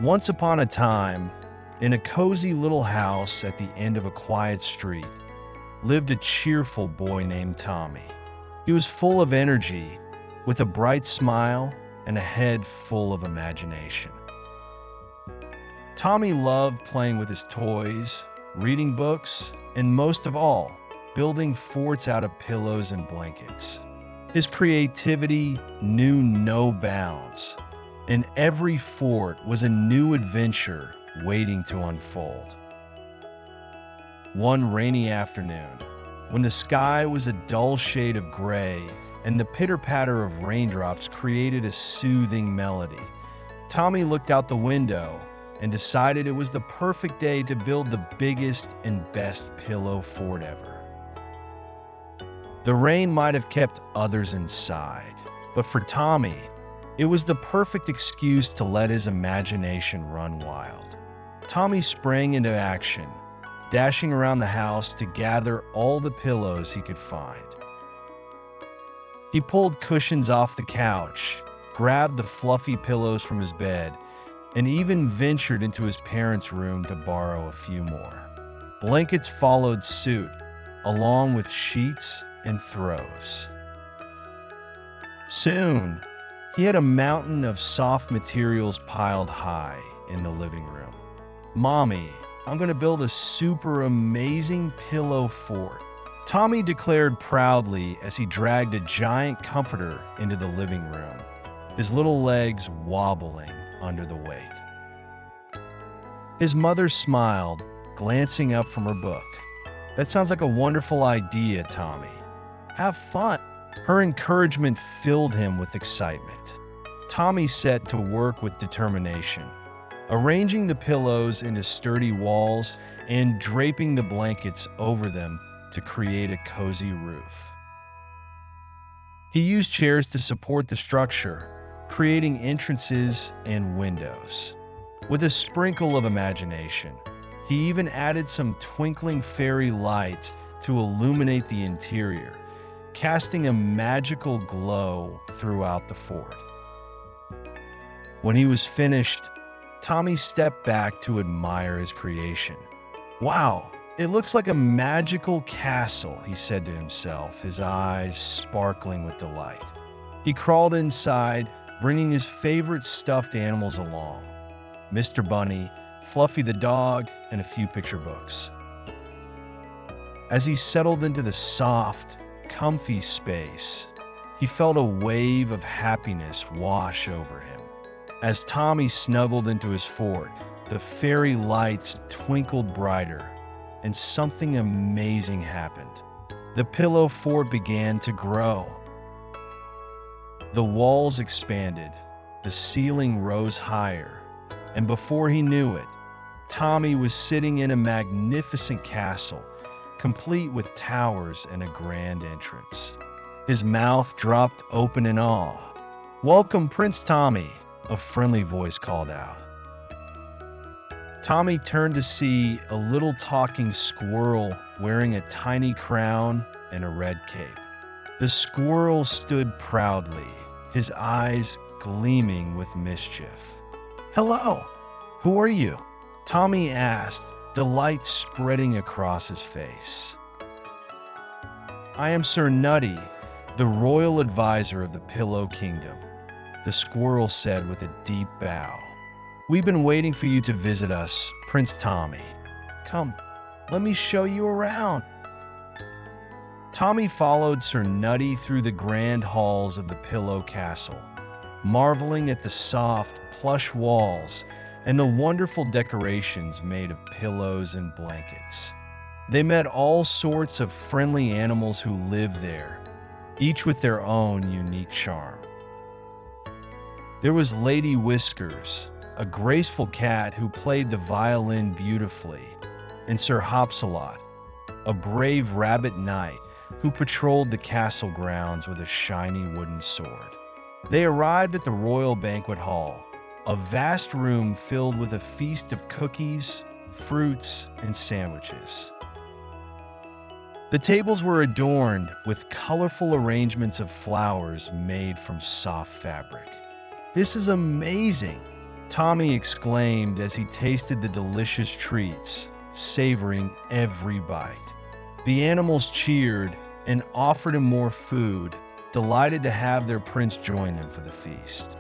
Once upon a time, in a cozy little house at the end of a quiet street, lived a cheerful boy named Tommy. He was full of energy, with a bright smile and a head full of imagination. Tommy loved playing with his toys, reading books, and most of all, building forts out of pillows and blankets. His creativity knew no bounds, and every fort was a new adventure waiting to unfold. One rainy afternoon, when the sky was a dull shade of gray and the pitter-patter of raindrops created a soothing melody, Tommy looked out the window and decided it was the perfect day to build the biggest and best pillow fort ever. The rain might have kept others inside, but for Tommy, it was the perfect excuse to let his imagination run wild. Tommy sprang into action, dashing around the house to gather all the pillows he could find. He pulled cushions off the couch, grabbed the fluffy pillows from his bed, and even ventured into his parents' room to borrow a few more. Blankets followed suit, along with sheets and throws. Soon, he had a mountain of soft materials piled high in the living room. "Mommy, I'm going to build a super amazing pillow fort," Tommy declared proudly as he dragged a giant comforter into the living room, his little legs wobbling under the weight. His mother smiled, glancing up from her book. "That sounds like a wonderful idea, Tommy. Have fun." Her encouragement filled him with excitement. Tommy set to work with determination, arranging the pillows into sturdy walls and draping the blankets over them to create a cozy roof. He used chairs to support the structure, creating entrances and windows. With a sprinkle of imagination, he even added some twinkling fairy lights to illuminate the interior, casting a magical glow throughout the fort. When he was finished, Tommy stepped back to admire his creation. "Wow, it looks like a magical castle," he said to himself, his eyes sparkling with delight. He crawled inside, bringing his favorite stuffed animals along: Mr. Bunny, Fluffy the dog, and a few picture books. As he settled into the soft, comfy space, he felt a wave of happiness wash over him. As Tommy snuggled into his fort, the fairy lights twinkled brighter, and something amazing happened. The pillow fort began to grow. The walls expanded, the ceiling rose higher, and before he knew it, Tommy was sitting in a magnificent castle, complete with towers and a grand entrance. His mouth dropped open in awe. "Welcome, Prince Tommy," a friendly voice called out. Tommy turned to see a little talking squirrel wearing a tiny crown and a red cape. The squirrel stood proudly, his eyes gleaming with mischief. "Hello, who are you?" Tommy asked, delight spreading across his face. "I am Sir Nutty, the royal advisor of the Pillow Kingdom," the squirrel said with a deep bow. "We've been waiting for you to visit us, Prince Tommy. Come, let me show you around." Tommy followed Sir Nutty through the grand halls of the Pillow Castle, marveling at the soft, plush walls and the wonderful decorations made of pillows and blankets. They met all sorts of friendly animals who lived there, each with their own unique charm. There was Lady Whiskers, a graceful cat who played the violin beautifully, and Sir Hopsalot, a brave rabbit knight who patrolled the castle grounds with a shiny wooden sword. They arrived at the royal banquet hall, a vast room filled with a feast of cookies, fruits, and sandwiches. The tables were adorned with colorful arrangements of flowers made from soft fabric. "This is amazing," Tommy exclaimed as he tasted the delicious treats, savoring every bite. The animals cheered and offered him more food, delighted to have their prince join them for the feast.